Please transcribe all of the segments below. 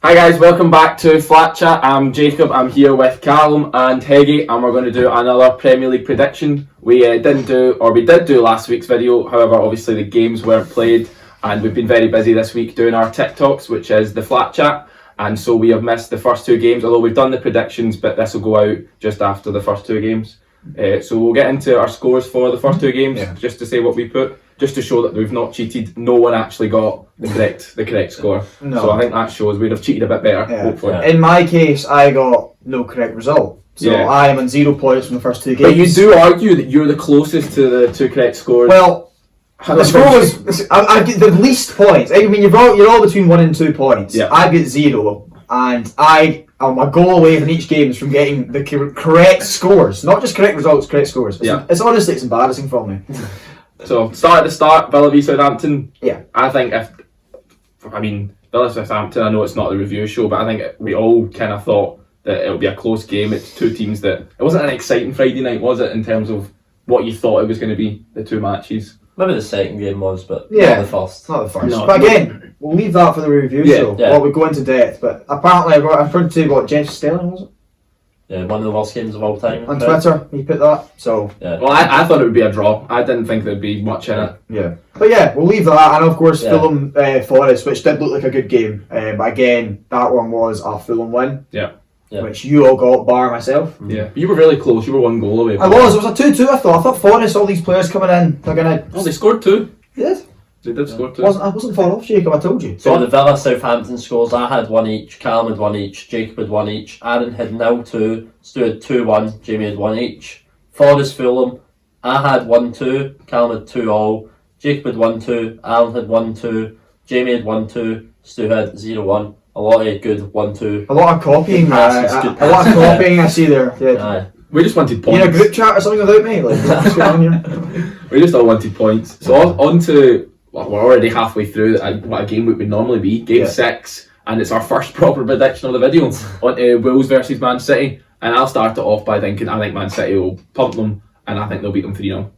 Hi guys, welcome back to Flat Chat. I'm Jacob, I'm here with Callum and Heggy, and we're going to do another Premier League prediction. We did do last week's video, however obviously the games weren't played and we've been very busy this week doing our TikToks, which is the Flat Chat, and so we have missed the first two games, although we've done the predictions, but this will go out just after the first two games. So we'll get into our scores for the first two games, just to say what we put, just to show that we've not cheated. No one actually got the correct score. No. So I think that shows we'd have cheated a bit better, hopefully. Yeah. In my case, I got no correct result. So I am on 0 points from the first two games. But you do argue that you're the closest to the two correct scores. Well, the score was... I get the least points. I mean, you're all between 1 and 2 points. Yeah. I get 0, and I'm a goal away from each game from getting the correct scores. Not just correct results, correct scores. It's honestly, it's embarrassing for me. So, start at the start, Villa v Southampton. Yeah. I think Villa Southampton, I know it's not the review show, but I think we all kind of thought that it would be a close game. It's two teams that... It wasn't an exciting Friday night, was it, in terms of what you thought it was going to be, the two matches? Maybe the second game was, but not the first. Not the first. No, but again, we'll leave that for the review show. Yeah. Well, we go into depth, but apparently I printed to what, James Sterling, was it? Yeah, one of the worst games of all time. On Twitter, he put that, so... Yeah. Well, I thought it would be a draw. I didn't think there'd be much in it. Yeah. But yeah, we'll leave that, and of course Fulham Forest, which did look like a good game. But again, that one was a Fulham win. Yeah. Which you all got, bar myself. Yeah. You were really close. You were 1 goal away. It was a 2-2, I thought Forest, all these players coming in, they're going to... Oh, they scored 2. They did? They did score 2. I wasn't far off, Jacob, I told you. So the Villa Southampton scores, I had 1 each, Callum had 1 each, Jacob had 1 each, Aaron had 0-2, Stu had 2-1, Jamie had 1 each. Forest Fulham, I had 1-2, Callum had 2-all, Jacob had 1-2, Aaron had 1-2, Jamie had 1-2, Stu had 0-1. A lot of good 1-2. A lot of copying, a lot of copying I see there. Yeah. We just wanted points. You in a group chat or something without me? Like, what's going on here? We just all wanted points. So on to... Well, we're already halfway through what a game week would normally be. Game 6, and it's our first proper prediction of the video on Wolves versus Man City. And I'll start it off by thinking I think Man City will pump them, and I think they'll beat them 3-0.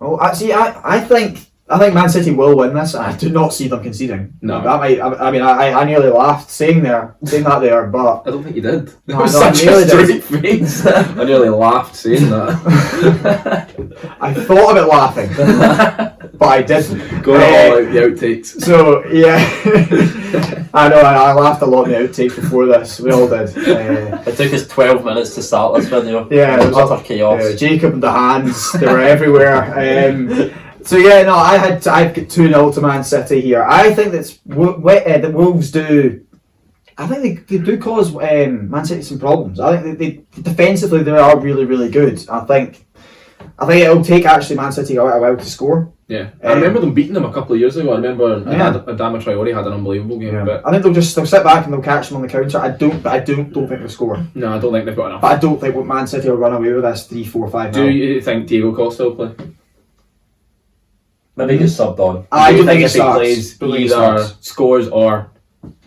Oh, actually, I think Man City will win this. I do not see them conceding. No, I nearly laughed saying that there, but I don't think you did. No, was such a straight face. I nearly laughed saying that. I thought about laughing, but I didn't. Going all out the outtakes. So yeah, I know I laughed a lot in the outtakes before this. We all did. It took us 12 minutes to start this video. Yeah, it was utter chaos. Jacob and the hands, they were everywhere. So yeah, no, I've got 2-0 to Man City here. I think that Wolves do. I think they do cause Man City some problems. I think they defensively they are really, really good. I think it'll take actually Man City a while to score. Yeah, I remember them beating them a couple of years ago. I remember Adama Traore had an unbelievable game. Yeah. But I think they'll sit back and they'll catch them on the counter. I don't think they'll score. No, I don't think they've got enough. But I don't think Man City will run away with this 3-4-5. Do you think Diego Costa will play? Maybe he gets subbed on. I do think if he plays, either scores or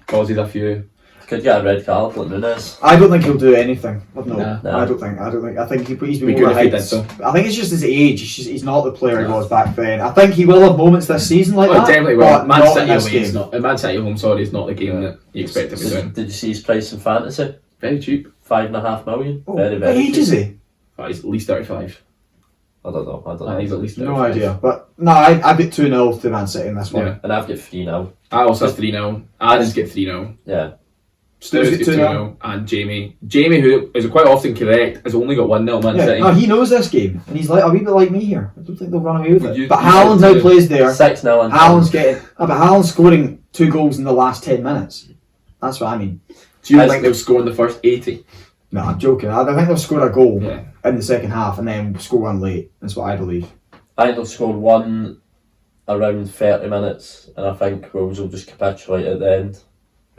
causes a few. Could get a red card like Nunes. I don't think he'll do anything. No. I don't think. I think he's been overhyped. I think it's just his age. He's not the player he was back then. I think he will have moments this season like that. Definitely will. Man City home, sorry, is not the game that you expect him to win. Did you see his price in fantasy? Very cheap. 5.5 million. Very what age is he? He's at least 35. I don't know. He's at least 35. No idea. But no, I've got 2-0 to Man City in this one. Yeah. And I've got 3-0. I also have 3-0. Adam's get 3-0. Yeah. Stu's get 2-0. And Jamie, who is quite often correct, has only got 1-0 Man City. No, he knows this game. And he's like a wee bit like me here. I don't think they'll run away with it. But Haaland now plays there. 6-0. Haaland's getting... but Haaland's scoring 2 goals in the last 10 minutes. That's what I mean. Do you think they'll score in the first 80? No, I'm joking. I think they'll score a goal in the second half and then score one late. That's what I believe. I think they'll score one around 30 minutes, and I think Wolves will just capitulate at the end.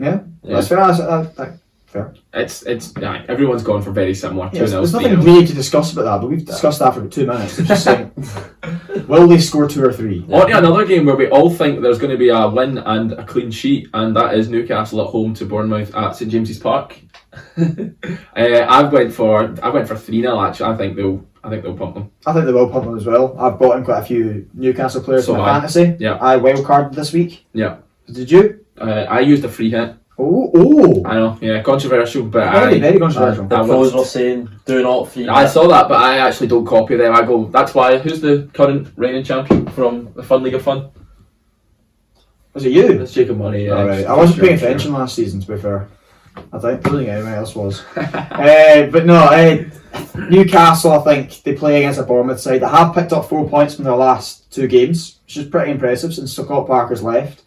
Yeah. That's fair. That's fair. It's everyone's gone for very similar. There's nothing really to discuss about that, but we've discussed that for about 2 minutes. It's just saying, will they score 2 or 3? On to another game where we all think there's going to be a win and a clean sheet, and that is Newcastle at home to Bournemouth at St James's Park. I went for 3-0 actually. I think they'll pump them. I think they will pump them as well. I've bought in quite a few Newcastle players for my fantasy. Yeah. I wildcarded this week. Yeah. Did you? I used a free hit. Oh! I know, yeah, controversial, but Very controversial. The pros were saying, do not feed I it. saw that, but I actually don't copy them. I go, that's why. Who's the current reigning champion from the Fun League of Fun? Was it you? It's Jacob Murray. Yeah. Alright. I wasn't paying attention last season, to be fair. I don't think anyone else was. But no, Newcastle, I think, they play against a Bournemouth side that have picked up 4 points from their last 2 games, which is pretty impressive since Scott Parker's left.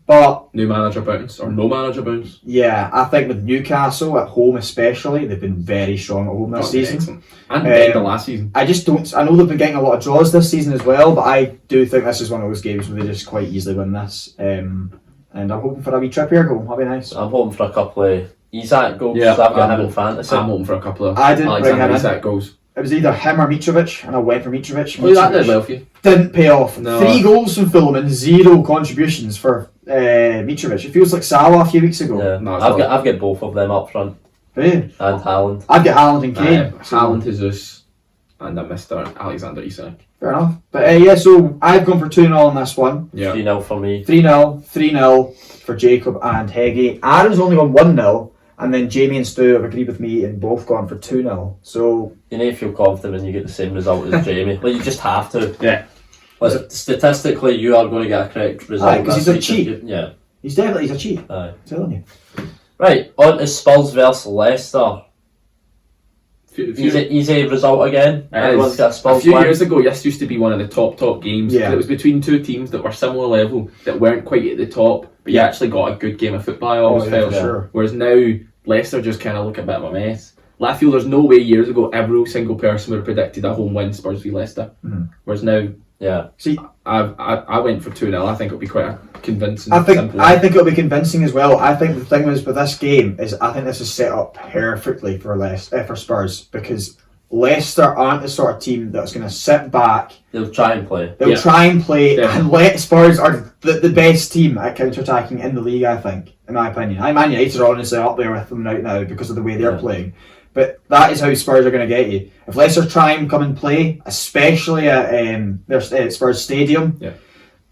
But New manager bounce, or no manager bounce. yeah, I think with Newcastle at home especially, they've been very strong at home this season. Excellent. And the last season. I just don't. I know they've been getting a lot of draws this season as well, but I do think this is one of those games where they just quite easily win this. And I'm hoping for a wee Trippier goal. That'd be nice. I'm hoping for a couple of Isaac goals. Yeah, I've got him I'm in fantasy. I'm hoping for a couple of I didn't bring him Alexander in. Isak goals. It was either him or Mitrovic, and I went for Mitrovic. Oh, that did Mitrovic well for you. didn't pay off. No. 3 goals from Fulham and 0 contributions for Mitrovic. It feels like Salah a few weeks ago. Yeah. No, it's I've not. got both of them up front. Yeah. And Haaland. I've got Haaland and Kane. Haaland, Jesus, and Mr. Alexander Isak. Fair enough. But yeah, so I've gone for 2-0 on this one. Yeah. 3-0 for me. 3-0 for Jacob and Heggie. Aaron's only gone 1-0, and then Jamie and Stu have agreed with me and both gone for 2-0. So You need to feel confident when you get the same result as Jamie. Like, you just have to. Yeah. Like, statistically, you are going to get a correct result. Aye, 'cause he's this a week. cheat. Yeah. he's a cheat. Aye. I'm telling you. Right, on to Spurs versus Leicester. Few Easy result again. Everyone's got a Spurs few win. years ago, this used to be one of the top games. Yeah. It was between 2 teams that were similar level, that weren't quite at the top, but you actually got a good game of football, I always felt. for sure. Whereas now, Leicester just kind of look a bit of a mess. I feel there's no way years ago every single person would have predicted a home win Spurs v Leicester. Mhm. Whereas now, Yeah. See, I went for 2-0. I think it'll be quite a convincing. I think simple it'll be convincing as well. I think the thing is with this game is I think this is set up perfectly for for Spurs, because Leicester aren't the sort of team that's going to sit back. They'll try and play. They'll Yeah. try and play, Yeah. and Spurs are the best team at counter-attacking in the league, I think, in my opinion. Man United are honestly up there with them right now because of the way they're Yeah. playing. But that is how Spurs are going to get you. If Leicester try and come and play, especially at their Spurs stadium, Yeah.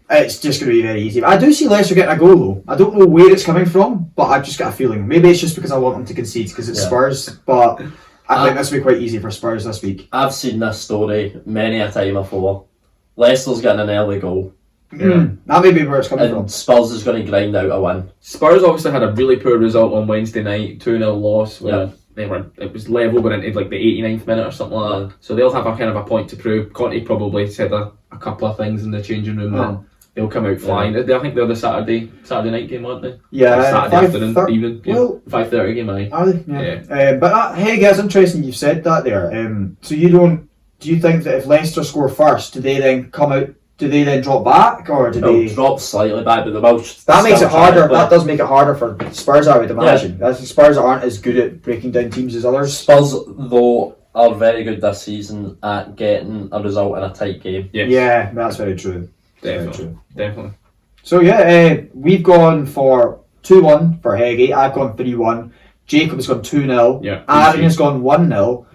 it's just going to be very easy. I do see Leicester getting a goal though. I don't know where it's coming from, but I've just got a feeling. Maybe it's just because I want them to concede because it's Yeah. Spurs, but I think this will be quite easy for Spurs this week. I've seen this story many a time before. Leicester's getting an early goal, That may be where it's coming from. and Spurs is going to grind out a win. Spurs obviously had a really poor result on Wednesday night, 2-0 loss, where Yeah. it was level going into like the 89th minute or something like that. So they'll have a kind of a point to prove. Conte probably said a couple of things in the changing room and they'll come out flying. I think they're the Saturday night game, aren't they? Yeah, Saturday afternoon, 5:30 evening. Yeah. well- 5:30 game, aye. Are they? Yeah. But hey, guys, interesting you've said that there. So do you think that if Leicester score first, do they then come out? Do they then drop back, or do They'll they? drop slightly back, but they will. That makes still it try harder. and play. That does make it harder for Spurs, I would imagine. That's Spurs aren't as good at breaking down teams as others. Spurs, though, are very good this season at getting a result in a tight game. Yes. Yeah, that's very true. Definitely. So yeah, we've gone for 2-1 for Heggie. I've gone 3-1. Jacob has gone 2-0. Yeah. Aaron has gone 1-0.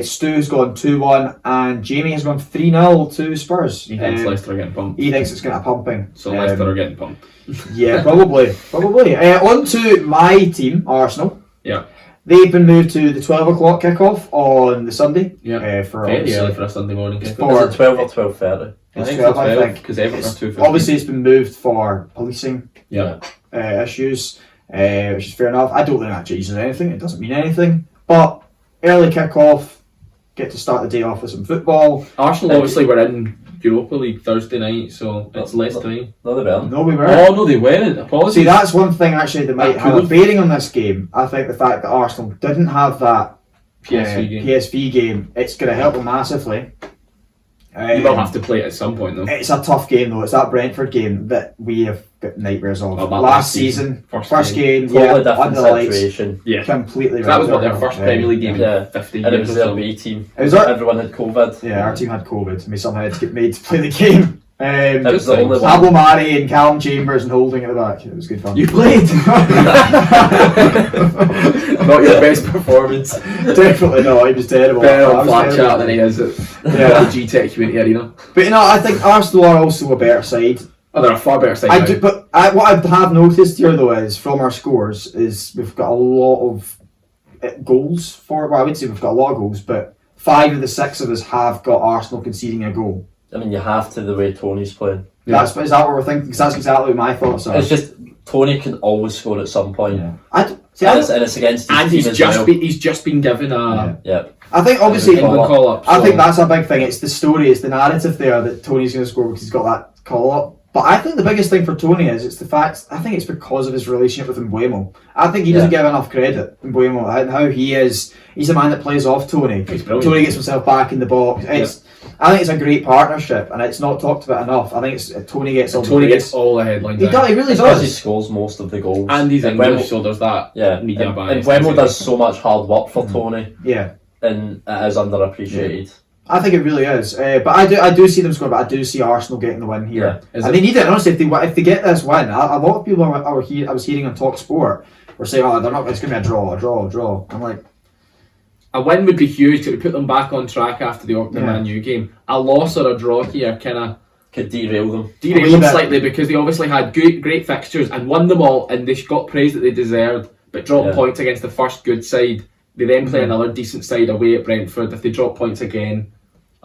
Stu's gone 2-1, and Jamie has gone 3-0 to Spurs. He thinks Leicester are getting pumped. He thinks it's going to pumping. So Leicester are getting pumped. Yeah, probably. On to my team, Arsenal. Yeah. They've been moved to the 12 o'clock kickoff on the Sunday. Yeah. For Very obviously- early for a Sunday morning kick. For- Is it 12 or 12:30? It's I 12, I think. because Everton are 2-50. Obviously, it's been moved for policing Yeah. issues, which is fair enough. I don't think that changes anything. It doesn't mean anything. But early kick-off, get to start the day off with some football. Arsenal obviously were in Europa League Thursday night, so it's Leicester. No, they weren't. No, we were. Oh no, they weren't. Apologies. See, that's one thing actually that might That have a could've- bearing on this game. I think the fact that Arsenal didn't have that PSV game. game, it's going to help them massively. You will have to play it at some point though. It's a tough game though. It's that Brentford game that we have got nightmares of. Oh, that last season, first game, Totally yeah, different under the lights, situation. Yeah. completely. So that was right what their there. first Premier League game Yeah. in 50 And it years was or their so. B team. It was our- Everyone had COVID. Yeah, our team had COVID, and we somehow had to get made to play the game. It was the only Pablo one. Mari and Callum Chambers and Holding at the back. It was good fun. You played. Not your best performance. Definitely not. It was terrible. Better I on was flat terrible. chat than he is at Yeah. the G-Tech Community Arena. But you know, I think Arsenal are also a better side. Oh, they're a far better side. I now. do, but what I have noticed here though is from our scores is we've got a lot of goals for. Well, I would say we've got a lot of goals, but 5 of the 6 of us have got Arsenal conceding a goal. I mean, you have to the way Tony's playing. Yeah. Is that what we're thinking? Because that's exactly what my thoughts are. It's just Tony can always score at some point. Yeah. And it's against his And team he's just been given a Yeah. I think obviously England call up. I think that's a big thing. It's the story, it's the narrative there that Tony's going to score because he's got that call up. But I think the biggest thing for Tony is it's the fact. I think it's because of his relationship with Mbeumo. I think he doesn't give enough credit Mbeumo and how he is. He's a man that plays off Tony. He's brilliant. Tony gets himself back in the box. I think it's a great partnership, and it's not talked about enough. I think it's Tony gets all Tony the gets all the headlines. He does. He really Because he does. scores most of the goals. And he's And English, Mbeumo- so there's that. Yeah. Media And bias. Mbeumo does so much hard work for Tony, Yeah, and it is underappreciated. I think it really is. But I do see them score. But I do see Arsenal getting the win here, Is and it- they need it. Honestly, if they get this win, a lot of people I was hearing on Talk Sport were saying, "Oh, they're not. It's going to be a draw." I'm like, A win would be huge to put them back on track after the Man U game. A loss or a draw here kind of Could derail them. derailed them slightly because they obviously had great fixtures and won them all, and they got praise that they deserved, but dropped points against the first good side. They then play another decent side away at Brentford. If they drop points again,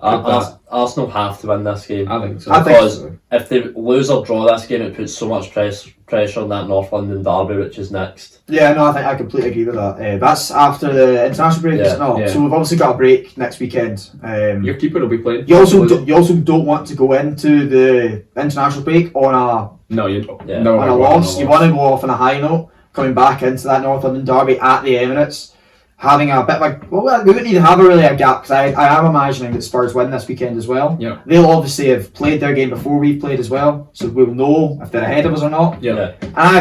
Arsenal have to win this game. I think so. I think Because so. if they lose or draw this game, it puts so much pressure on that North London derby, which is next. Yeah, no, I think I completely agree with that. That's after the international break, isn't it? Yeah. So we've obviously got a break next weekend. Your keeper will be playing. You also don't want to go into the international break on a No, you don't. Yeah. No, on a loss. You want to go off on a high note, coming back into that North London derby at the Emirates, having a bit of a... Well, we wouldn't even have a gap, because I am imagining that Spurs win this weekend as well. Yeah. They'll obviously have played their game before we've played as well, so we'll know if they're ahead of us or not. Yeah. And I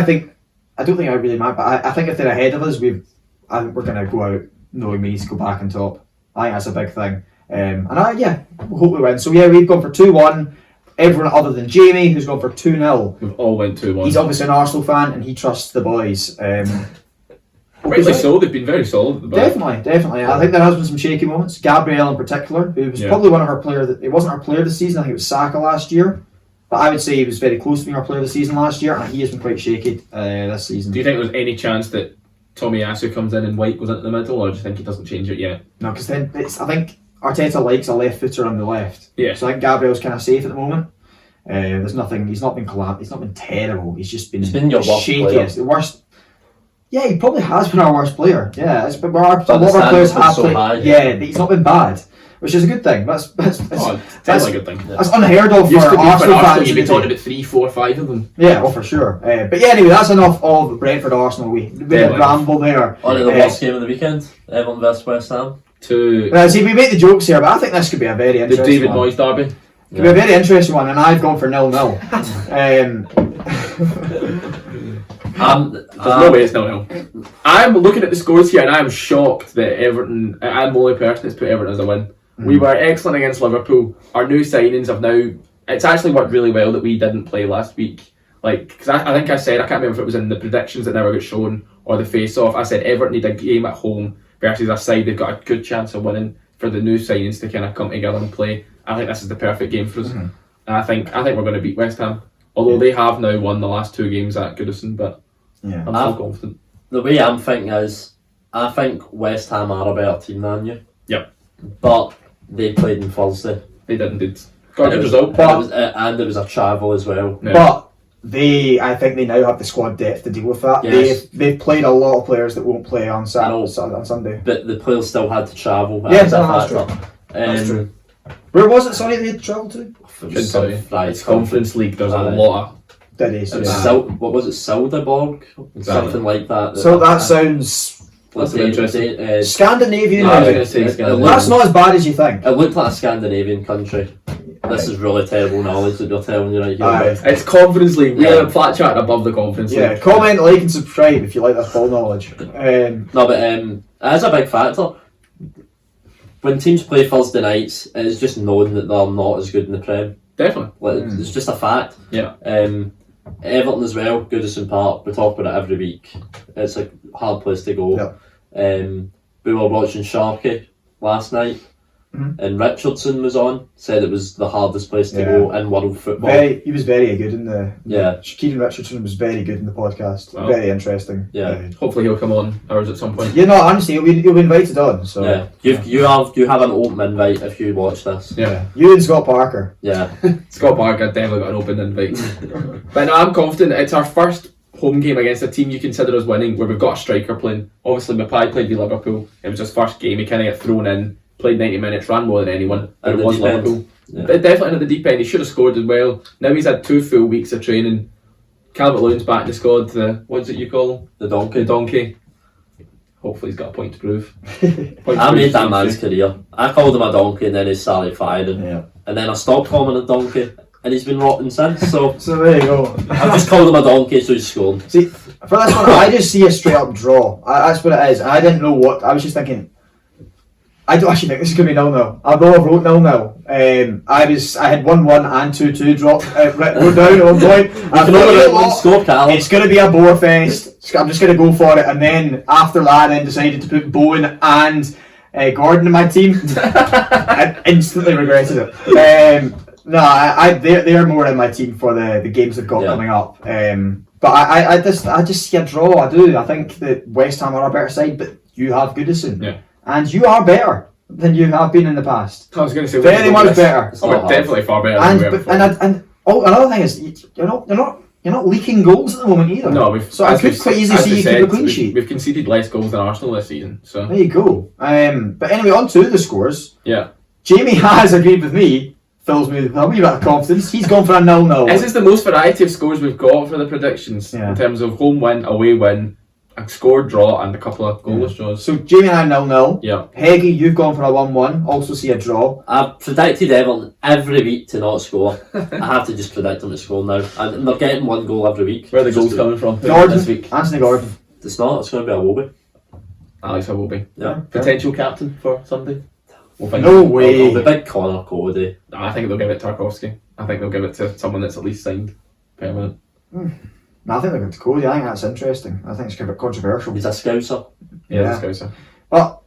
don't think I really mind, but I think if they're ahead of us, we're going to go out knowing we need to go back on top. I think that's a big thing. And we hope we win. So yeah, we've gone for 2-1. Everyone other than Jamie, who's gone for 2-0. We've all went 2-1. He's obviously an Arsenal fan and he trusts the boys. Rightly so, they've been very solid at the back. Definitely. I think there has been some shaky moments. Gabriel in particular, who was probably one of our players. It wasn't our player of the season. I think it was Saka last year, but I would say he was very close to being our player of the season last year, and he has been quite shaky this season. Do you think there's any chance that Tomiyasu comes in and White goes into the middle, or do you think he doesn't change it yet? No, because then I think Arteta likes a left footer on the left. Yeah. So I think Gabriel's kind of safe at the moment. There's nothing. He's not been He's not been terrible. He's just been. He's been your worst shaky. player. It's the worst. Yeah, he probably has been our worst player. Yeah, a lot of the our players standards have so played. high. Yeah, but he's not been bad, which is a good thing. That's Definitely a good thing. that's unheard of Used for to be Arsenal for Arsenal, fans. you've been isn't it? talking about 3, 4, 5 of them. Yeah, for sure. But yeah, anyway, that's enough of Brentford Arsenal. We had a ramble there. On to the worst game of the weekend, Everton vs West Ham. See, we make the jokes here, but I think this could be a very The interesting David one. Moyes derby. Could be a very interesting one, and I've gone for 0-0. There's no way it's 0-0. I'm looking at the scores here and I'm shocked that Everton, I'm the only person that's put Everton as a win. We were excellent against Liverpool. Our new signings have now, it's actually worked really well that we didn't play last week. Because I think I said, I can't remember if it was in the predictions that never got shown or the face-off, I said Everton need a game at home versus a side they've got a good chance of winning for the new signings to kind of come together and play. I think this is the perfect game for us. And I think we're going to beat West Ham. Although they have now won the last 2 games at Goodison, but Yeah. I'm still confident. The way I'm thinking is, I think West Ham are a better team than you. Yep. But they played on Thursday. They did indeed. Got a good And result. and it was a travel as well. Yeah. But I think they now have the squad depth to deal with that. Yes. They've played a lot of players that won't play on know. on Sunday. But the players still had to travel. Yes, That was a that's factor. That's true. Where was it? Sorry, they had to travel to. Couldn't tell you. Right, It's Conference League. There's a Aye. lot of. Did he? So, What was it, Silderborg? Exactly. Something like that. that sounds That's interesting. Scandinavian. I was now. going to say it Scandinavia. That's not as bad as you think. It looked like a Scandinavian country. This is really terrible knowledge that you're telling you right here. Aye. It's Conference League. We're Yeah. a flat chat above the Conference Yeah, League. comment, like, and subscribe if you like this ball knowledge. No, but it is a big factor. When teams play Thursday nights, it's just known that they're not as good in the Prem. Definitely. Like, it's just a fact. Yeah. Everton as well, Goodison Park, we talk about it every week. It's a hard place to go. We were watching Sharky last night. and Richardson was on. Said it was the hardest place to go in world football. He was very good in the. Yeah. Kieran Richardson was very good in the podcast. Wow. Very interesting. Yeah. Hopefully he'll come on ours at some point. Yeah, no, honestly, he'll be invited on. So Yeah, you have an open invite if you watch this. Yeah. You and Scott Parker. Yeah, Scott Parker definitely got an open invite. But no, I'm confident it's our first home game against a team you consider us winning, where we've got a striker playing. Obviously, Mapai played with Liverpool. It was his first game. He kind of got thrown in, played 90 minutes, ran more than anyone. But At it the was deep end. Liverpool. Yeah. But definitely in the deep end. He should have scored as well. Now he's had 2 full weeks of training. Calvert-Lewin's back in the squad. What's it you call him? the donkey. The donkey. Hopefully he's got a point to prove. I made that man's career. I called him a donkey and then he started firing. Yeah. And then I stopped calling him a donkey and he's been rotting since. So So there you go. I've just called him a donkey so he's scored. See, for this one, I just see a straight up draw. That's what it is. I didn't know what. I was just thinking. I don't actually think this is going to be 0-0. Although I've wrote 0-0. I had 1-1 and 2-2 drop wrote down at one point. I You can thought, only you know get one what? score, Cal. It's going to be a bore fest. I'm just going to go for it. And then after that, I then decided to put Bowen and Gordon in my team. I instantly regretted it. No, they're more in my team for the games they've got coming up. But I just see a draw. I do. I think that West Ham are a better side, but you have Goodison. Yeah. And you are better than you have been in the past. I was going to say Very much better. It's Oh, not we're definitely far better And than we were before. another thing is you're not leaking goals at the moment either. No, so I could quite easily see you keep a clean sheet. We've conceded less goals than Arsenal this season. So There you go. But anyway, on to the scores. yeah. Jamie has agreed with me. Fills me with a wee bit of confidence. He's gone for a 0-0. This is the most variety of scores we've got for the predictions Yeah. in terms of home win, away win, a score draw, and a couple of goalless draws. So Jamie and I 0-0. Yeah. Heggie, you've gone for a 1-1. Also see a draw. I've predicted Everton every week to not score. I have to just predict them to score now. And they're getting 1 goal every week. Where are the Just goals to- coming from? Gordon, This week? Anthony Gordon. It's not. It's going to be a Wobie. Alex Iwobi. Yeah. Potential captain for Sunday. We'll find No out. way. The big Connor Cody. I think they'll give it to Tarkowski. I think they'll give it to someone that's at least signed permanent. No, I think they're going to Cody. I think that's interesting. I think it's kind of controversial. He's a scouser. Yeah, Yeah. this guy's. But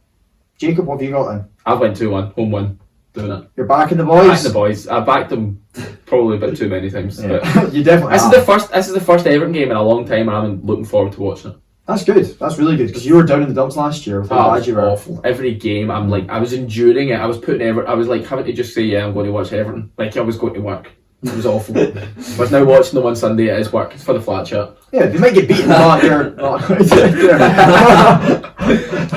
Jacob, what have you got then? I've went 2-1, home win, doing it. You're backing the Back boys. the boys. I backed them probably a bit too many times. But Yeah. You definitely. this is have. the first Everton game in a long time, and I'm looking forward to watching it. That's good. That's really good because you were down in the dumps last year. With how Oh, bad it you was were. awful. Every game, I was enduring it. I was putting I was like having to just say, yeah, I'm going to watch Everton. Like I was going to work. It was awful. But now watching them on Sunday, it is work. It's for the flat chat. Yeah, they might get beaten, but you're not.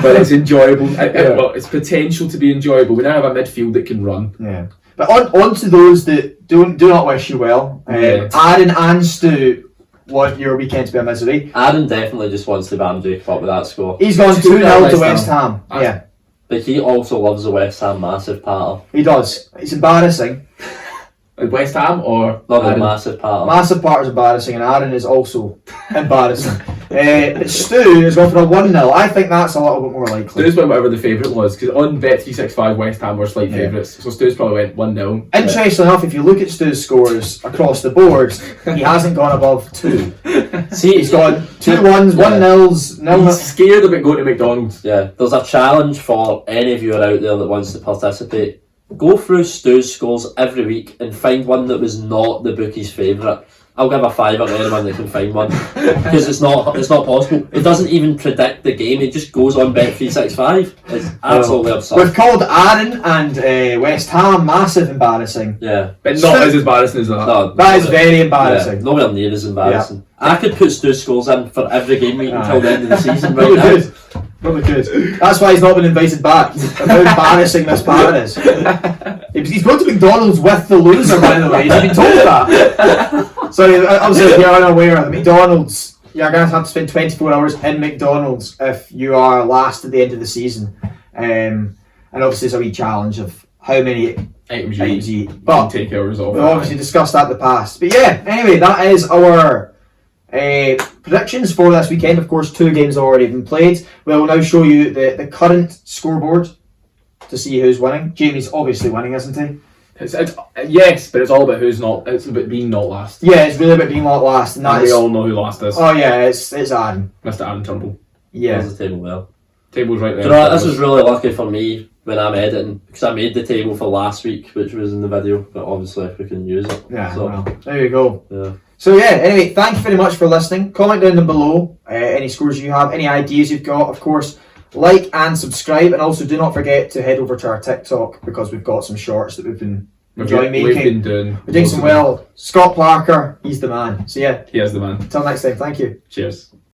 But it's enjoyable. Well, it's potential to be enjoyable. We now have a midfield that can run. Yeah. But on to those that do not wish you well. Yeah. Aaron and Stu want your weekend to be a misery. Aaron definitely just wants to bam Jacob up with that score. He's gone 2-0 to West Ham. Ham. Yeah, But he also loves the West Ham massive patter. he does. It's embarrassing. West Ham or Not a Aaron? massive patter. Massive part is embarrassing, and Aaron is also embarrassing. But Stu has gone for a 1-0. I think that's a little bit more likely. Stu's went whatever the favourite was, because on Bet365 West Ham were slight Yeah. favourites, so Stu's probably went 1-0. Interestingly enough, if you look at Stu's scores across the board, he hasn't gone above 2. See, He's gone 2-1s, 1-0s, He's scared about going to McDonald's. yeah, there's a challenge for any viewer out there that wants to participate. Go through Stu's scores every week and find one that was not the bookie's favourite. I'll give a fiver to anyone that can find one, because it's not possible. It doesn't even predict the game. It just goes on Bet365. It's absolutely absurd. We've called Aaron and West Ham massive embarrassing. Yeah, But not as embarrassing as that. no, That is no, very yeah, embarrassing. nowhere near as embarrassing. I could put Stu's scores in for every game week until the end of the season right Probably now. good. Probably good. That's why he's not been invited back. How embarrassing this part is. He's going to McDonald's with the loser, by the way. He's been told that. Sorry, obviously, if you're unaware, the McDonald's, you're going to have to spend 24 hours in McDonald's if you are last at the end of the season. And obviously, it's a wee challenge of how many Items items you you eat. eat. But Take hours off. we've obviously discussed that in the past. But yeah, anyway, that is our predictions for this weekend. Of course, 2 games have already been played. We'll now show you the current scoreboard to see who's winning. Jamie's obviously winning, isn't he? Yes, but it's all about who's not. It's about being not last. Yeah, it's really about being not last, and that And we is. all know who last is. Oh yeah, it's Aaron. Mr. Aaron Turnbull. Yeah. There's the table there. Table's right there. Do you know what, this was really lucky for me. when I'm editing, because I made the table for last week, which was in the video, but obviously we can use it. Yeah, So, well, there you go. yeah. So yeah, anyway, thank you very much for listening. Comment down below any scores you have, any ideas you've got. Of course, like and subscribe, and also do not forget to head over to our TikTok because we've got some shorts that we've been enjoying making. We've been doing. We're doing some well. Scott Parker, he's the man. So yeah, He is the man. until next time, thank you. Cheers.